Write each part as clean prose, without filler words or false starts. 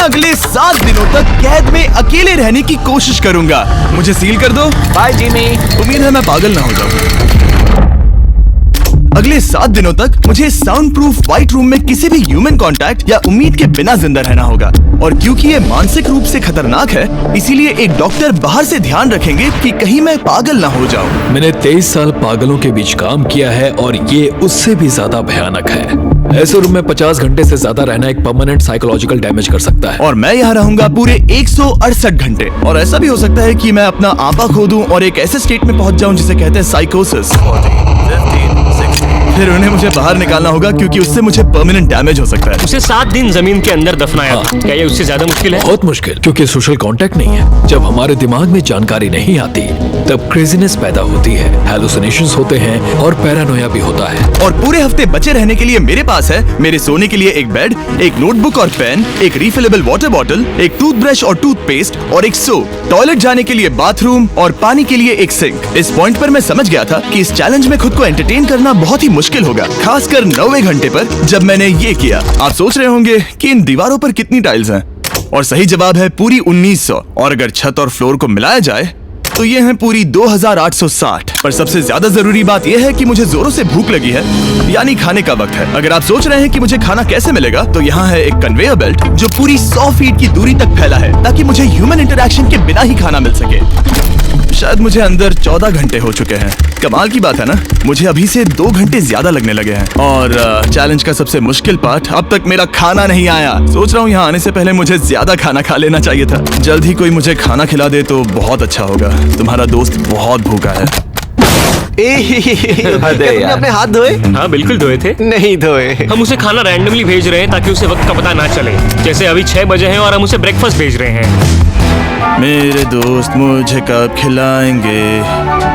अगले 7 दिनों तक कैद में अकेले रहने की कोशिश करूंगा। मुझे सील कर दो। Bye Jimmy. उम्मीद है मैं पागल ना हो जाऊं। अगले 7 दिनों तक मुझे साउंड प्रूफ व्हाइट रूम में किसी भी ह्यूमन कांटेक्ट या उम्मीद के बिना जिंदा रहना होगा। और क्योंकि ये मानसिक रूप से खतरनाक है, इसीलिए एक डॉक्टर बाहर से ध्यान रखेंगे कि कहीं मैं पागल ना हो जाऊं। मैंने 23 साल पागलों के बीच काम किया है और ये उससे भी ज्यादा भयानक है। ऐसे रूम में 50 घंटे से ज्यादा रहना एक परमानेंट साइकोलॉजिकल डैमेज कर सकता है। और मैं यहाँ रहूंगा पूरे 168 घंटे। और ऐसा भी हो सकता है कि मैं अपना आपा खो दूं और एक ऐसे स्टेट में पहुंच जाऊं जिसे कहते हैं साइकोसिस। फिर उन्हें मुझे बाहर निकालना होगा क्योंकि उससे मुझे परमानेंट डैमेज हो सकता है। उसे 7 दिन जमीन के अंदर दफनाया था। क्या ये उससे ज्यादा मुश्किल है? बहुत मुश्किल, क्योंकि सोशल कांटेक्ट नहीं है। जब हमारे दिमाग में जानकारी नहीं आती तब क्रेजीनेस पैदा होती है, हैलुसिनेशंस होते हैं और पैरानोया भी होता है। और पूरे हफ्ते बचे रहने के लिए मेरे पास है मेरे सोने के लिए एक बेड, एक नोटबुक और पेन, एक रिफिलेबल वाटर बॉटल, एक टूथब्रश और टूथपेस्ट और एक सोप, टॉयलेट जाने के लिए बाथरूम और पानी के लिए एक सिंक। इस पॉइंट पर मैं समझ गया था कि इस चैलेंज में खुद को एंटरटेन करना बहुत ही मुश्किल होगा, खासकर 90वें घंटे पर जब मैंने ये किया। आप सोच रहे होंगे कि इन दीवारों पर कितनी टाइल्स हैं, और सही जवाब है पूरी 1900। और अगर छत और फ्लोर को मिलाया जाए तो ये हैं पूरी 2860। पर सबसे ज्यादा जरूरी बात यह है कि मुझे जोरों से भूख लगी है, यानी खाने का वक्त है। अगर आप सोच रहे हैं कि मुझे खाना कैसे मिलेगा, तो यहाँ है एक कन्वेयर बेल्ट जो पूरी 100 फीट की दूरी तक फैला है, ताकि मुझे ह्यूमन इंटरैक्शन के बिना ही खाना मिल सके। शायद मुझे अंदर 14 घंटे हो चुके हैं। कमाल की बात है ना, मुझे अभी से 2 घंटे ज्यादा लगने लगे हैं। और चैलेंज का सबसे मुश्किल पार्ट, अब तक मेरा खाना नहीं आया। सोच रहा हूँ यहाँ आने से पहले मुझे ज्यादा खाना खा लेना चाहिए था। जल्द ही कोई मुझे खाना खिला दे तो बहुत अच्छा होगा। तुम्हारा दोस्त बहुत भूखा है। क्या तुमने अपने हाथ धोए? हाँ बिल्कुल धोए थे। नहीं धोए। हम उसे खाना रैंडमली भेज रहे हैं ताकि उसे वक्त का पता ना चले। जैसे अभी 6 बजे हैं और हम उसे ब्रेकफास्ट भेज रहे हैं। मेरे दोस्त मुझे कब खिलाएंगे?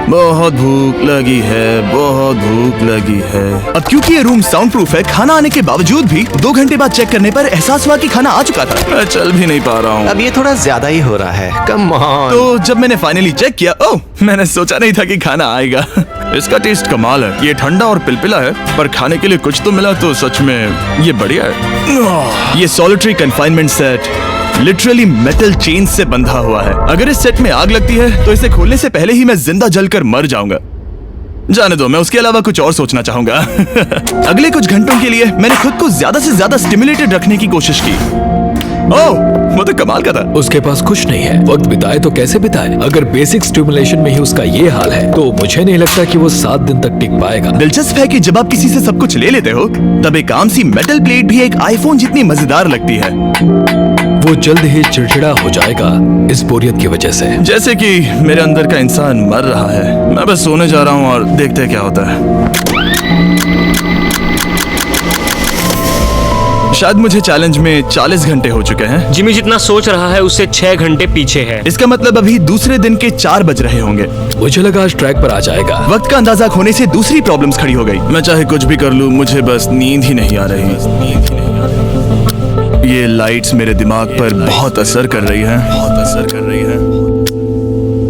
बहुत भूख लगी है, बहुत भूख लगी है। अब क्योंकि ये रूम साउंड प्रूफ है, खाना आने के बावजूद भी 2 घंटे बाद चेक करने पर एहसास हुआ कि खाना आ चुका था। मैं चल भी नहीं पा रहा हूँ। अब ये थोड़ा ज्यादा ही हो रहा है। Come on. तो जब मैंने फाइनली चेक किया, ओह, मैंने सोचा नहीं था कि खाना आएगा। इसका टेस्ट कमाल है। ये ठंडा और पिलपिला है, पर खाने के लिए कुछ तो मिला, तो सच में ये बढ़िया है। ये solitary confinement set literally metal chain से बंधा हुआ है। अगर इस सेट में आग लगती है तो इसे खोलने से पहले ही मैं जिंदा जलकर मर जाऊंगा। जाने दो, मैं उसके अलावा कुछ और सोचना चाहूंगा। अगले कुछ घंटों के लिए मैंने खुद को ज्यादा से ज्यादा स्टिमुलेटेड रखने की कोशिश की। ओह, वो तो कमाल का था। उसके पास कुछ नहीं है, वक्त बिताए तो कैसे बिताए? अगर बेसिक स्टिमुलेशन में ही उसका ये हाल है तो मुझे नहीं लगता कि वो 7 दिन तक टिक पाएगा। दिलचस्प है कि जब आप किसी से सब कुछ ले लेते हो, तब एक आम सी मेटल प्लेट भी एक आईफोन जितनी मजेदार लगती है। वो जल्द ही चिड़चिड़ा हो जाएगा इस बोरियत की वजह से। जैसे कि मेरे अंदर का इंसान मर रहा है। मैं बस सोने जा रहा हूँ और देखते हैं क्या होता है। शायद मुझे चैलेंज में 40 घंटे हो चुके हैं। जिमी जितना सोच रहा है उससे 6 घंटे पीछे है। इसका मतलब अभी दूसरे दिन के 4 बज रहे होंगे। मुझे लगा आज ट्रैक पर आ जाएगा। वक्त का अंदाजा खोने से दूसरी प्रॉब्लम्स खड़ी हो गई। मैं चाहे कुछ भी कर लूं, मुझे बस नींद ही नहीं आ रही। ये लाइट्स मेरे दिमाग पर बहुत असर कर रही हैं।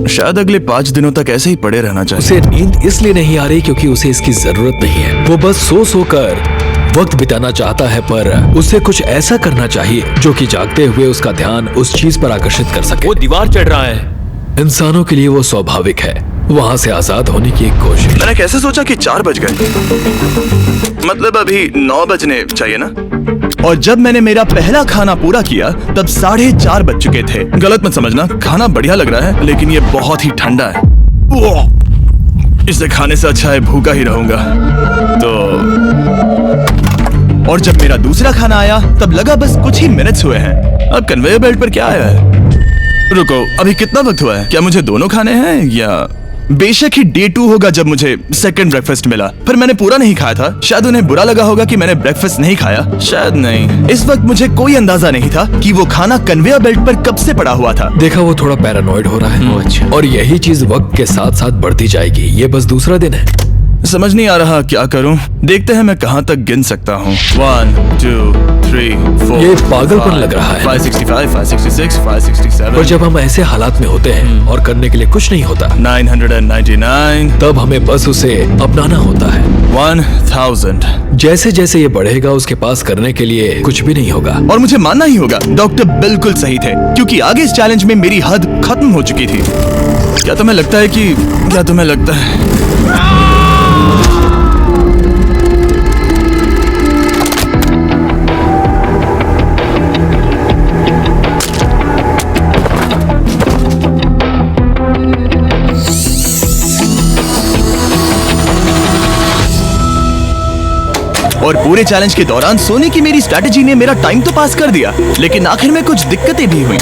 शायद अगले 5 दिनों तक ऐसे ही पड़े रहना चाहिए। उसे नींद इसलिए नहीं आ रही क्योंकि उसे इसकी जरूरत नहीं है। वो बस सो कर वक्त बिताना चाहता है, पर उसे कुछ ऐसा करना चाहिए जो कि जागते हुए उसका ध्यान उस चीज पर आकर्षित कर सके। वो दीवार चढ़ रहा है। इंसानों के लिए वो स्वाभाविक है, वहाँ से आजाद होने की एक कोशिश। मैंने कैसे सोचा कि 4 बज गए? मतलब अभी 9 बजने चाहिए ना? और जब मैंने मेरा पहला खाना पूरा किया तब 4:30 बज चुके थे। गलत मत समझना, खाना बढ़िया लग रहा है, लेकिन ये बहुत ही ठंडा है। इसे खाने से अच्छा है भूखा ही रहूंगा। और जब मेरा दूसरा खाना आया तब लगा बस कुछ ही मिनट्स हुए हैं। अब कन्वेयर बेल्ट पर क्या आया है? रुको, अभी कितना वक्त हुआ है? क्या मुझे दोनों खाने हैं या? बेशक ही डे 2 होगा जब मुझे सेकंड ब्रेकफास्ट मिला, पर मैंने पूरा नहीं खाया था। शायद उन्हें बुरा लगा होगा कि मैंने ब्रेकफास्ट नहीं खाया, शायद नहीं। इस वक्त मुझे कोई अंदाजा नहीं था कि वो खाना कन्वेयर बेल्ट पर कब से पड़ा हुआ था। देखा, वो थोड़ा पैरानॉइड हो रहा है। अच्छा। और यही चीज वक्त के साथ साथ बढ़ती जाएगी। ये बस दूसरा दिन है। समझ नहीं आ रहा क्या करूं। देखते हैं मैं कहां तक गिन सकता हूं। 1 2 3 4 ये पागलपन लग रहा है। 565 566 567 पर जब हम ऐसे हालात में होते हैं और करने के लिए कुछ नहीं होता, 999 तब हमें बस उसे अपनाना होता है। 1000। जैसे जैसे ये बढ़ेगा उसके पास करने के लिए कुछ भी नहीं होगा। और मुझे मानना ही होगा, डॉक्टर बिल्कुल सही थे, क्योंकि आगे इस चैलेंज में मेरी हद खत्म हो चुकी थी। क्या तुम्हें लगता है और पूरे चैलेंज के दौरान सोने की मेरी स्ट्रैटेजी ने मेरा टाइम तो पास कर दिया, लेकिन आखिर में कुछ दिक्कतें भी हुई।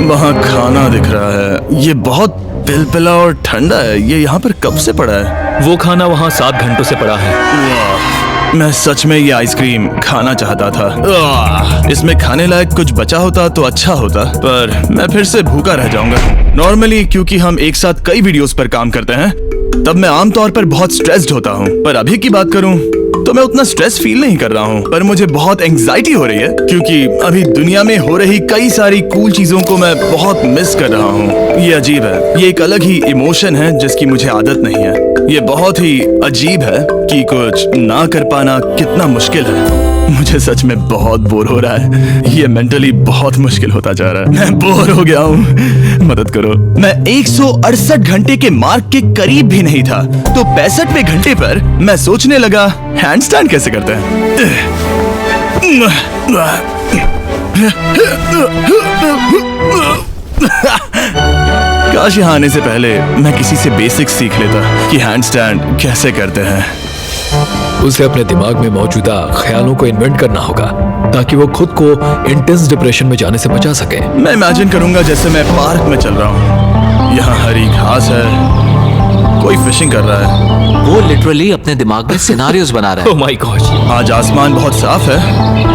वहाँ खाना दिख रहा है, ये बहुत पिलपिला और ठंडा है। ये यहाँ पर कब से पड़ा है? वो खाना वहाँ 7 घंटों से पड़ा है। वाह, मैं सच में ये आइसक्रीम खाना चाहता था। इसमें खाने लायक कुछ बचा होता तो अच्छा होता, पर मैं फिर से भूखा रह जाऊंगा। नॉर्मली क्योंकि हम एक साथ कई वीडियोस पर काम करते हैं, तब मैं आमतौर पर बहुत स्ट्रेस्ड होता हूँ। पर अभी की बात करूँ तो मैं उतना स्ट्रेस फील नहीं कर रहा हूँ, पर मुझे बहुत एंजाइटी हो रही है, क्योंकि अभी दुनिया में हो रही कई सारी कूल चीजों को मैं बहुत मिस कर रहा हूँ। ये अजीब है, ये एक अलग ही इमोशन है जिसकी मुझे आदत नहीं है। ये बहुत ही अजीब है कि कुछ ना कर पाना कितना मुश्किल है। मुझे सच में बहुत बोर हो रहा है। ये मेंटली बहुत मुश्किल होता जा रहा है। मैं बोर हो गया हूँ, मदद करो। मैं 168 घंटे के मार्क के करीब भी नहीं था, तो 65वें घंटे पर मैं सोचने लगा हैंडस्टैंड कैसे करते हैं। काश यहाँ आने से पहले मैं किसी से बेसिक सीख लेता कि हैंडस्टैंड कैसे करते हैं। उसे अपने दिमाग में मौजूदा ख्यालों को इन्वेंट करना होगा ताकि वो खुद को इंटेंस डिप्रेशन में जाने से बचा सके। मैं इमेजिन करूंगा जैसे मैं पार्क में चल रहा हूँ, यहाँ हरी घास है, कोई फिशिंग कर रहा है। वो लिटरली अपने दिमाग में सिनारियोस बना रहा ओह माय गॉड। आज आसमान बहुत साफ है,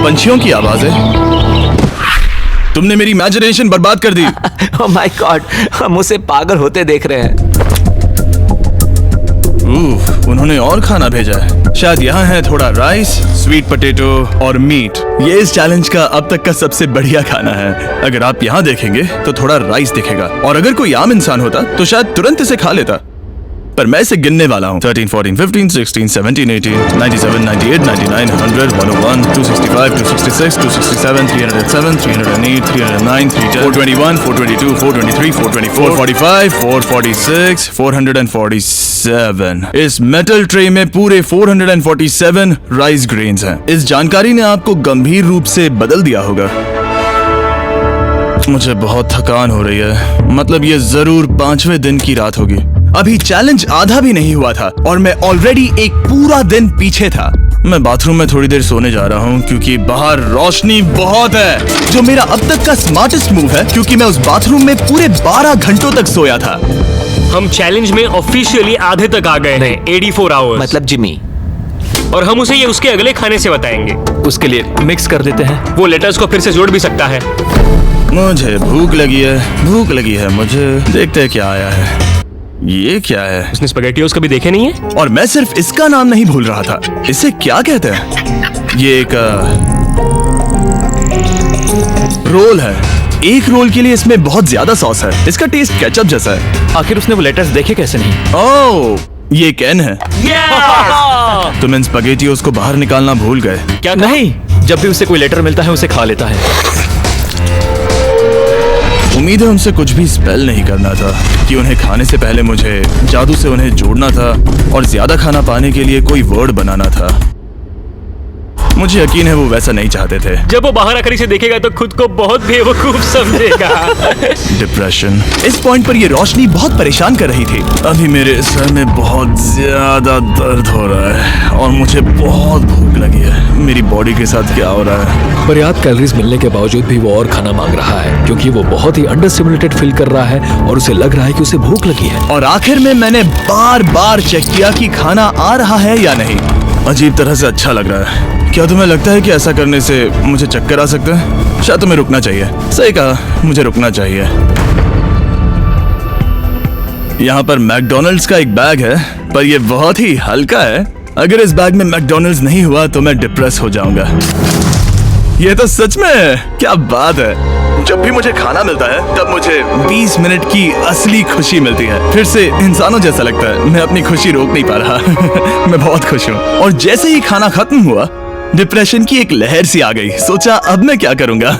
पंछियों की आवाजें। तुमने मेरी इमेजिनेशन बर्बाद कर दी। है। ओह माय गॉड, हम उसे पागल होते देख रहे हैं। उन्होंने और खाना भेजा है। शायद यहाँ है थोड़ा राइस, स्वीट पोटैटो और मीट। ये इस चैलेंज का अब तक का सबसे बढ़िया खाना है। अगर आप यहाँ देखेंगे तो थोड़ा राइस दिखेगा, और अगर कोई आम इंसान होता तो शायद तुरंत इसे खा लेता, पर मैं इसे गिनने वाला हूँ। 13, 14, 15, 16, 17, 18, 97, 98, 99, 100, 101, 265, 266, 267, 307, 308, 309, 310, 421, 422, 423, 424, 445, 446, 447। इस मेटल ट्रे में पूरे 447 राइस ग्रेन्स हैं। इस जानकारी ने आपको गंभीर रूप से बदल दिया होगा। मुझे बहुत थकान हो रही है, मतलब ये जरूर 5वें दिन की रात होगी। अभी चैलेंज आधा भी नहीं हुआ था और मैं ऑलरेडी एक पूरा दिन पीछे था। मैं बाथरूम में थोड़ी देर सोने जा रहा हूँ क्योंकि बाहर रोशनी बहुत है, जो मेरा अब तक का स्मार्टेस्ट मूव है, क्योंकि मैं उस बाथरूम में पूरे 12 घंटों तक सोया था। हम चैलेंज में ऑफिशियली आधे तक आ गए हैं, 84 आवर्स। मतलब जिमी, और हम उसे ये उसके अगले खाने से बताएंगे। उसके लिए मिक्स कर देते हैं। वो लेटर्स को फिर से जोड़ भी सकता है। मुझे भूख लगी है मुझे। देखते हैं क्या आया है। ये क्या है? उसने स्पैगेटियोस कभी देखे नहीं है? और मैं सिर्फ इसका नाम नहीं भूल रहा था। इसे क्या कहते हैं? ये एक रोल है। एक रोल के लिए इसमें बहुत ज्यादा सॉस है। इसका टेस्ट केचप जैसा है। आखिर उसने वो लेटर्स देखे कैसे नहीं? ओह, ये कैन है। तुम इन स्पैगेटियोस को बाहर निकालना भूल गए। क्या नहीं, जब भी उसे कोई लेटर मिलता है उसे खा लेता है। उम्मीद है उनसे कुछ भी स्पेल नहीं करना था कि उन्हें खाने से पहले मुझे जादू से उन्हें जोड़ना था और ज्यादा खाना पाने के लिए कोई वर्ड बनाना था। मुझे यकीन है वो वैसा नहीं चाहते थे। जब वो बाहर आकर इसे देखेगा तो खुद को बहुत बेवकूफ समझेगा। डिप्रेशन। इस पॉइंट पर ये रोशनी बहुत परेशान कर रही थी। अभी मेरे सर में बहुत ज्यादा दर्द हो रहा है और मुझे बहुत भूख लगी है। मेरी बॉडी के साथ क्या हो रहा है? पर्याप्त कैलोरीज मिलने के बावजूद भी वो और खाना मांग रहा है क्योंकि वो बहुत ही अंडर स्टिमुलेटेड फील कर रहा है और उसे लग रहा है कि उसे भूख लगी है। और आखिर में मैंने बार बार चेक किया कि खाना आ रहा है या नहीं। अजीब तरह से अच्छा लग रहा है। क्या तुम्हें लगता है कि ऐसा करने से मुझे चक्कर आ सकता है? शायद तुम्हें रुकना चाहिए। सही कहा, मुझे रुकना चाहिए। यहाँ पर मैकडोनल्ड्स का एक बैग है, पर ये बहुत ही हल्का है। अगर इस बैग में मैकडोनल्ड्स नहीं हुआ तो मैं डिप्रेस हो जाऊंगा। ये तो सच में है, क्या बात है। जब भी मुझे खाना मिलता है तब मुझे 20 मिनट की असली खुशी मिलती है। फिर से इंसानों जैसा लगता है, मैं अपनी खुशी रोक नहीं पा रहा। मैं बहुत खुश हूँ। और जैसे ही खाना खत्म हुआ, डिप्रेशन की एक लहर सी आ गई। सोचा अब मैं क्या करूंगा।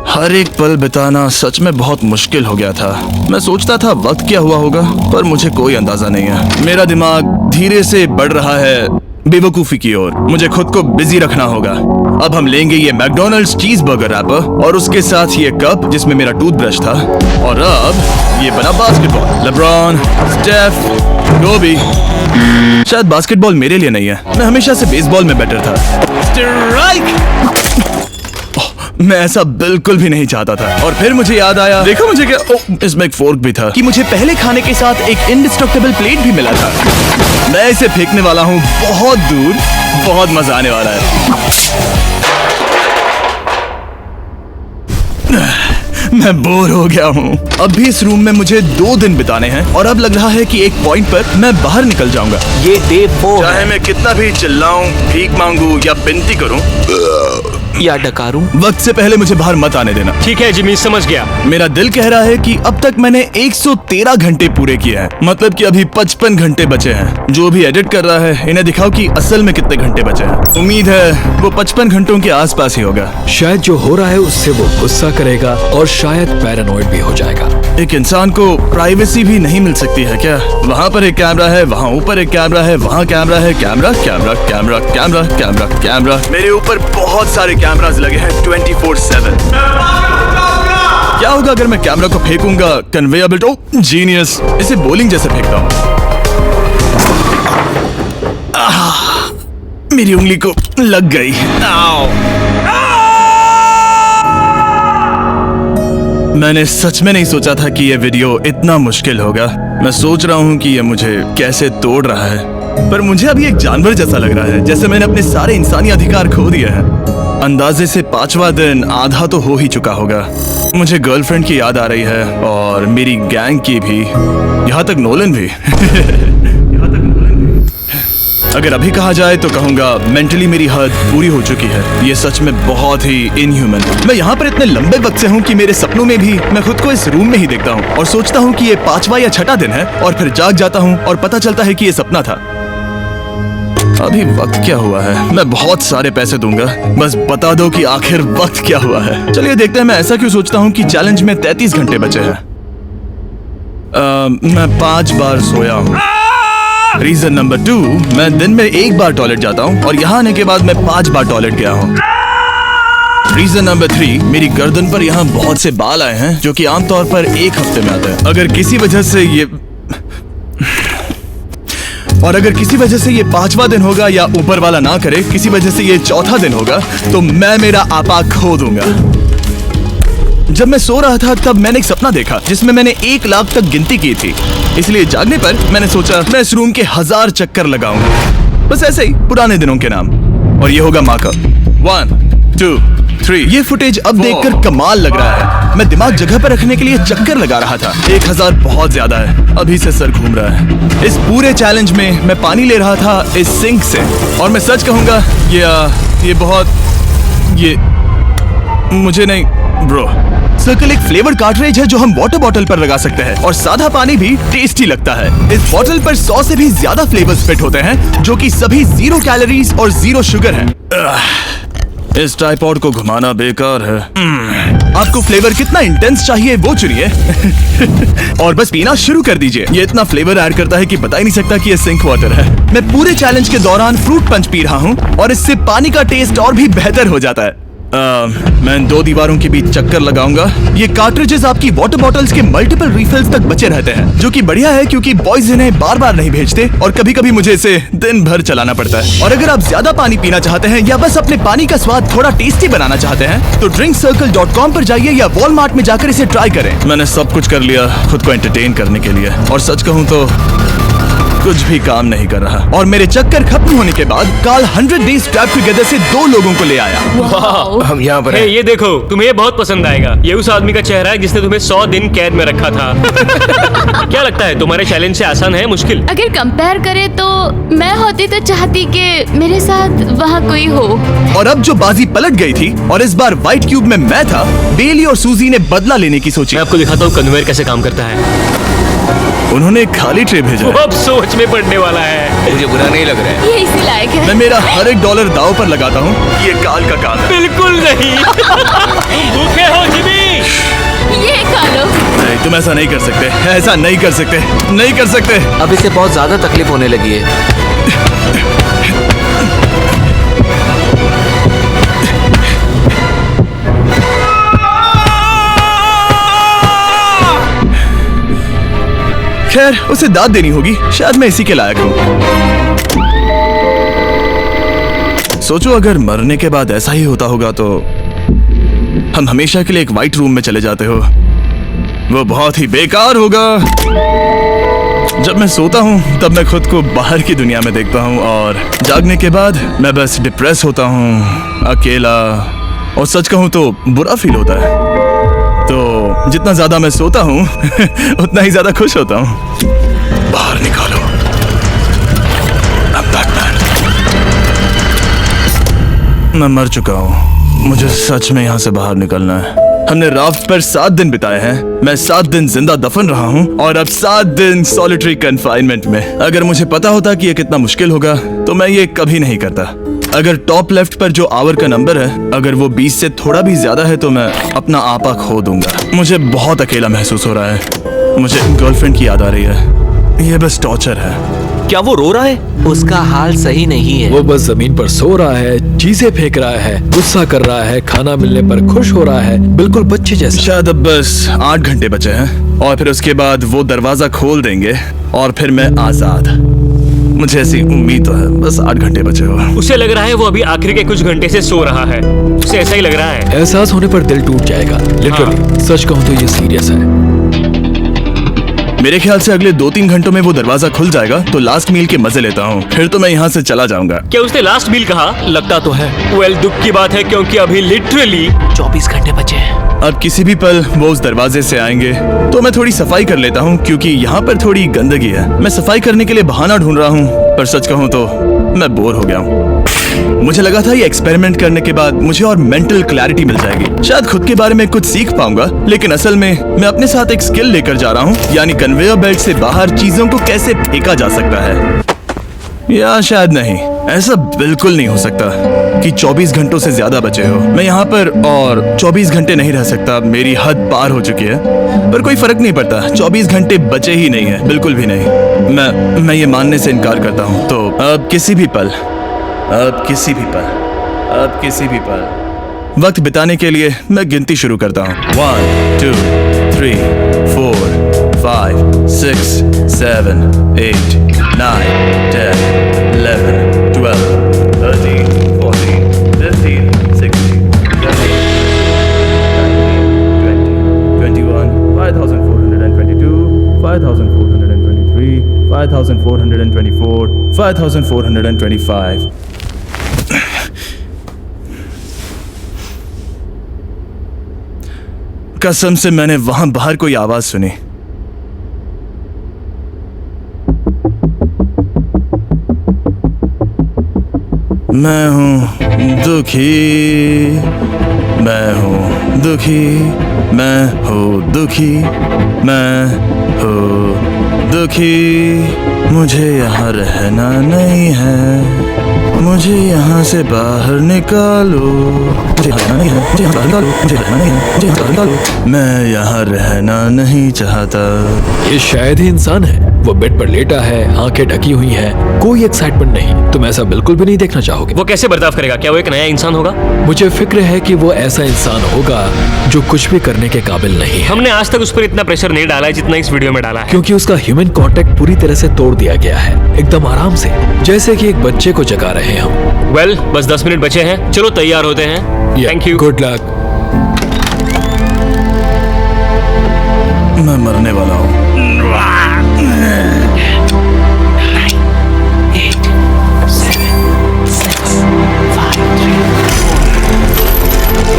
हर एक पल बिताना सच में बहुत मुश्किल हो गया था। मैं सोचता था वक्त क्या हुआ होगा, पर मुझे कोई अंदाजा नहीं है। मेरा दिमाग धीरे से बढ़ रहा है बेवकूफी की ओर। मुझे खुद को बिजी रखना होगा। अब हम लेंगे ये मैकडोनल्ड्स चीज बर्गर रैपर और उसके साथ ये कप जिसमें मेरा टूथब्रश था। और अब ये बना बास्केटबॉल। लेब्रॉन, स्टेफ, कोबी। शायद बास्केटबॉल मेरे लिए नहीं है। मैं हमेशा से बेसबॉल में बेटर था। स्ट्राइक! मैं ऐसा बिल्कुल भी नहीं चाहता था। और फिर मुझे याद आया, देखो मुझे क्या, इसमें एक फोर्क भी था, कि मुझे पहले खाने के साथ एक इंडिस्ट्रक्टेबल प्लेट भी मिला था। मैं इसे फेंकने वाला हूँ बहुत दूर। बहुत मजा आने वाला है। मैं बोर हो गया हूँ। अब भी इस रूम में मुझे 2 दिन बिताने हैं और अब लग रहा है कि एक पॉइंट पर मैं बाहर निकल जाऊंगा। ये डे 4 चाहे मैं कितना भी चिल्लाऊं, भीख मांगू या विनती करूं, या डकारूं। वक्त से पहले मुझे बाहर मत आने देना। ठीक है जिमी, समझ गया। मेरा दिल कह रहा है कि अब तक मैंने 113 घंटे पूरे किए हैं। मतलब कि अभी 55 घंटे बचे हैं। जो भी एडिट कर रहा है, इन्हें दिखाओ कि असल में कितने घंटे बचे हैं। उम्मीद है वो 55 घंटों के आसपास ही होगा। शायद जो हो रहा है उससे वो गुस्सा करेगा और शायद पैरानॉइड भी हो जाएगा। एक इंसान को प्राइवेसी भी नहीं मिल सकती है क्या? वहाँ पर एक कैमरा है, वहाँ ऊपर एक कैमरा है, वहाँ कैमरा है, camera camera camera camera camera camera. मेरे ऊपर बहुत सारे कैमरास लगे हैं 24/7। क्या होगा अगर मैं कैमरा को फेंकूंगा? Conveyor belt. ओह जीनियस, इसे बॉलिंग जैसे फेंकता हूँ। मेरी उंगली को लग गई। आओ। मैंने सच में नहीं सोचा था कि यह वीडियो इतना मुश्किल होगा। मैं सोच रहा हूँ कि यह मुझे कैसे तोड़ रहा है, पर मुझे अभी एक जानवर जैसा लग रहा है, जैसे मैंने अपने सारे इंसानी अधिकार खो दिए हैं। अंदाजे से 5वां दिन आधा तो हो ही चुका होगा। मुझे गर्लफ्रेंड की याद आ रही है और मेरी गैंग की भी, यहाँ तक नोलन भी। अगर अभी कहा जाए तो कहूंगा मेंटली मेरी हद पूरी हो चुकी है। ये सच में बहुत ही इनह्यूमन। मैं यहाँ पर इतने लंबे वक्त से हूँ कि मेरे सपनों में भी मैं खुद को इस रूम में ही देखता हूँ और सोचता हूँ कि ये 5वां या 6वां दिन है और फिर जाग जाता हूँ और पता चलता है कि ये सपना था। अभी वक्त क्या हुआ है? मैं बहुत सारे पैसे दूंगा, बस बता दो कि आखिर वक्त क्या हुआ है। चलिए देखते हैं मैं ऐसा क्यों सोचता हूँ कि चैलेंज में 33 घंटे बचे हैं। मैं 5 बार सोया हूँ। रीजन नंबर 2, मैं दिन में 1 बार टॉयलेट जाता हूँ और यहाँ आने के बाद मैं 5 बार टॉयलेट गया हूँ। रीजन नंबर 3, मेरी गर्दन पर यहाँ बहुत से बाल आए हैं जो कि आमतौर पर 1 हफ्ते में आते हैं। अगर किसी वजह से ये 5वां दिन होगा या ऊपर वाला ना करे, किसी वजह से ये 4था दिन होगा, तो मैं मेरा आपा खो दूंगा। जब मैं सो रहा था तब मैंने एक सपना देखा जिसमें मैंने 1 लाख तक गिनती की थी। इसलिए जागने पर मैंने सोचा मैं इस रूम के 1000 चक्कर लगाऊंगा, बस ऐसे ही पुराने दिनों के नाम। और ये होगा माँ का 1 2 3। ये फुटेज अब देखकर कमाल लग रहा है। मैं दिमाग जगह पर रखने के लिए चक्कर लगा रहा था। 1000 बहुत ज्यादा है। अभी से सर घूम रहा है। इस पूरे चैलेंज में मैं पानी ले रहा था इस सिंक से, और मैं सच कहूंगा ये मुझे नहीं ब्रो। सर्कल एक फ्लेवर कार्ट्रिज है जो हम वाटर बॉटल पर लगा सकते हैं और सादा पानी भी टेस्टी लगता है। इस बॉटल पर 100 से भी ज्यादा फ्लेवर्स फिट होते हैं जो कि सभी 0 कैलोरीज और 0 शुगर हैं। इस ट्राइपॉड को घुमाना बेकार है। आपको फ्लेवर कितना इंटेंस चाहिए वो चुनिए और बस पीना शुरू कर दीजिए। ये इतना फ्लेवर ऐड करता है कि बता ही नहीं सकता कि ये सिंक वाटर है। मैं पूरे चैलेंज के दौरान फ्रूट पंच पी रहा हूँ और इससे पानी का टेस्ट और भी बेहतर हो जाता है। मैं इन 2 दीवारों के बीच चक्कर लगाऊंगा। ये कार्ट्रिजेस आपकी वाटर बॉटल्स के मल्टीपल रिफिल्स तक बचे रहते हैं, जो कि बढ़िया है क्योंकि बॉयज इन्हें बार बार नहीं भेजते और कभी कभी मुझे इसे दिन भर चलाना पड़ता है। और अगर आप ज्यादा पानी पीना चाहते हैं या बस अपने पानी का स्वाद थोड़ा टेस्टी बनाना चाहते हैं तो drinkcircle.com पर जाइए या वॉलमार्ट में जाकर इसे ट्राई करें। मैंने सब कुछ कर लिया खुद को एंटरटेन करने के लिए, और सच कहूँ तो कुछ भी काम नहीं कर रहा और मेरे चक्कर खत्म होने के बाद काल 100 डेज ट्रैप टुगेदर से 2 लोगों को ले आया। वाह। हम यहाँ पर हे, हैं। ये देखो, तुम्हें ये बहुत पसंद आएगा। ये उस आदमी का चेहरा है जिसने तुम्हें 100 दिन कैद में रखा था। क्या लगता है, तुम्हारे चैलेंज से आसान है मुश्किल? अगर कंपेयर करें तो मैं होती तो चाहती कि मेरे साथ वहाँ कोई हो। और अब जो बाजी पलट गई थी और इस बार व्हाइट क्यूब में मैं था, बेली और सूजी ने बदला लेने की सोची। मैं आपको दिखाता हूँ कन्वेयर कैसे काम करता है। उन्होंने एक खाली ट्रे भेजा वो है। अब सोच में पड़ने वाला है। मुझे बुरा नहीं लग रहा है। ये इसी लायक मैं है। मेरा हर एक डॉलर दाव पर लगाता हूँ। ये काल का काम है। बिल्कुल नहीं। तुम भूखे हो जिमी? ये खा लो। नहीं, तुम ऐसा नहीं कर सकते, ऐसा नहीं कर सकते, नहीं कर सकते। अब इसे बहुत ज्यादा तकलीफ होने लगी है। खैर, उसे दाद देनी होगी। शायद मैं इसी के लायक हूँ। सोचो अगर मरने के बाद ऐसा ही होता होगा तो हम हमेशा के लिए एक व्हाइट रूम में चले जाते हो। वो बहुत ही बेकार होगा। जब मैं सोता हूँ तब मैं खुद को बाहर की दुनिया में देखता हूँ और जागने के बाद मैं बस डिप्रेस होता हूँ, अकेला, और सच कहूँ तो बुरा फील होता है। तो जितना ज्यादा मैं सोता हूँ उतना ही ज्यादा खुश होता हूँ। बाहर निकालो। I'm Batman। मैं मर चुका हूँ। मुझे सच में यहाँ से बाहर निकलना है। हमने राफ्ट पर 7 दिन बिताए हैं। मैं 7 दिन जिंदा दफन रहा हूँ और अब 7 दिन सॉलिटरी कन्फाइनमेंट में। अगर मुझे पता होता कि ये कितना मुश्किल होगा तो मैं ये कभी नहीं करता। अगर टॉप लेफ्ट पर जो आवर का नंबर है, अगर वो 20 से थोड़ा भी ज्यादा है तो मैं अपना आपा खो दूंगा। मुझे बहुत अकेला महसूस हो रहा है। मुझे गर्लफ्रेंड की याद आ रही है। ये बस टॉर्चर है। क्या वो रो रहा है? उसका हाल सही नहीं है। वो बस जमीन पर सो रहा है, चीजें फेंक रहा है, गुस्सा कर रहा है, खाना मिलने पर खुश हो रहा है, बिल्कुल बच्चे जैसा। शायद अब बस 8 घंटे बचे हैं और फिर उसके बाद वो दरवाजा खोल देंगे और फिर मैं आजाद। मुझे ऐसी उम्मीद तो है। बस 8 घंटे बचे हो। उसे लग रहा है वो अभी आखिरी के कुछ घंटे से सो रहा है। उसे ऐसा ही लग रहा है। एहसास होने पर दिल टूट जाएगा। लिटरली सच कहूँ तो ये सीरियस है। मेरे ख्याल से अगले 2-3 घंटों में वो दरवाजा खुल जाएगा तो लास्ट मील के मजे लेता हूँ। फिर तो मैं यहाँ से चला जाऊंगा। क्या उसने लास्ट मील कहा? लगता तो है। वेल, दुख की बात है क्योंकि अभी लिटरली 24 घंटे बचे हैं। अब किसी भी पल वो उस दरवाजे से आएंगे तो मैं थोड़ी सफाई कर लेता हूँ क्योंकि यहाँ पर थोड़ी गंदगी है। मैं सफाई करने के लिए बहाना ढूंढ रहा हूँ, पर सच कहूँ तो मैं बोर हो गया हूँ। मुझे लगा था ये एक्सपेरिमेंट करने के बाद मुझे और मेंटल क्लैरिटी मिल जाएगी, शायद खुद के बारे में कुछ सीख पाऊंगा। लेकिन असल में मैं अपने साथ एक स्किल लेकर जा रहा हूँ, यानी कन्वेयर बेल्ट से बाहर चीजों को कैसे फेंका जा सकता है। या शायद नहीं, ऐसा बिल्कुल नहीं हो सकता कि 24 घंटों से ज्यादा बचे हो। मैं यहाँ पर और 24 घंटे नहीं रह सकता। मेरी हद पार हो चुकी है, पर कोई फर्क नहीं पड़ता। 24 घंटे बचे ही नहीं है, बिल्कुल भी नहीं। मैं ये मानने से इनकार करता हूँ। तो अब किसी भी पल वक्त बिताने के लिए मैं गिनती शुरू करता हूँ। 1 2 3 4 5 6 7 8 9 10 11 12 13 14 15 16 17 19 20 21 5422 5423 5424 5425। कसम से मैंने वहां बाहर कोई आवाज सुनी। मैं हूं दुखी, मैं हूं दुखी, मैं हूं दुखी, मैं हूं दुखी। मुझे यहाँ रहना नहीं है, मुझे यहाँ से बाहर निकालो। मुझे रहना नहीं है, मुझे यहाँ से बाहर निकालो। मुझे रहना नहीं है, मुझे यहाँ से बाहर निकालो। मैं यहाँ रहना नहीं चाहता। ये शायद ही इंसान है। वो बेड पर लेटा है, आंखें ढकी हुई हैं, कोई एक्साइटमेंट नहीं। तुम ऐसा बिल्कुल भी नहीं देखना चाहोगे। वो कैसे बर्ताव करेगा? क्या वो एक नया इंसान होगा? मुझे फिक्र है कि वो ऐसा इंसान होगा जो कुछ भी करने के काबिल नहीं है, हमने आज तक उस पर इतना प्रेशर नहीं डाला है जितना इस वीडियो में डाला है। क्योंकि उसका ह्यूमन कांटेक्ट पूरी तरह से तोड़ दिया गया है, एकदम आराम से, जैसे कि एक बच्चे को जगा रहे हैं हम। वेल, बस 10 मिनट बचे हैं। चलो तैयार होते हैं। Thank you. Good luck. मैं मरने वाला हूँ।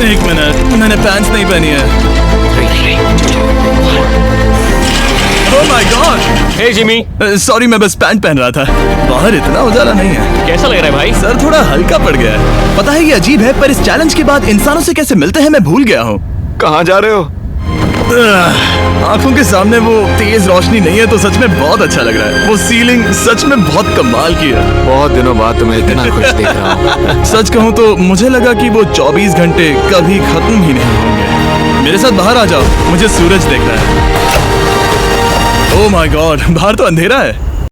एक मिनट, मैंने पैंट्स नहीं पहनी है। Oh my God! Hey Jimmy, sorry, मैं बस पैंट पहन रहा था। बाहर इतना उजाला नहीं है। कैसा लग रहा है भाई? सर थोड़ा हल्का पड़ गया है। पता है ये अजीब है, पर इस चैलेंज के बाद इंसानों से कैसे मिलते हैं मैं भूल गया हूँ। कहाँ जा रहे हो? आंखों के सामने वो तेज रोशनी नहीं है तो सच में बहुत अच्छा लग रहा है। वो सीलिंग सच में बहुत कमाल की है। बहुत दिनों बाद तुम्हें इतना खुश देख रहा हूँ। सच कहूँ तो मुझे लगा कि वो 24 घंटे कभी खत्म ही नहीं होंगे। मेरे साथ बाहर आ जाओ, मुझे सूरज देखना है। ओह माय गॉड, बाहर तो अंधेरा है।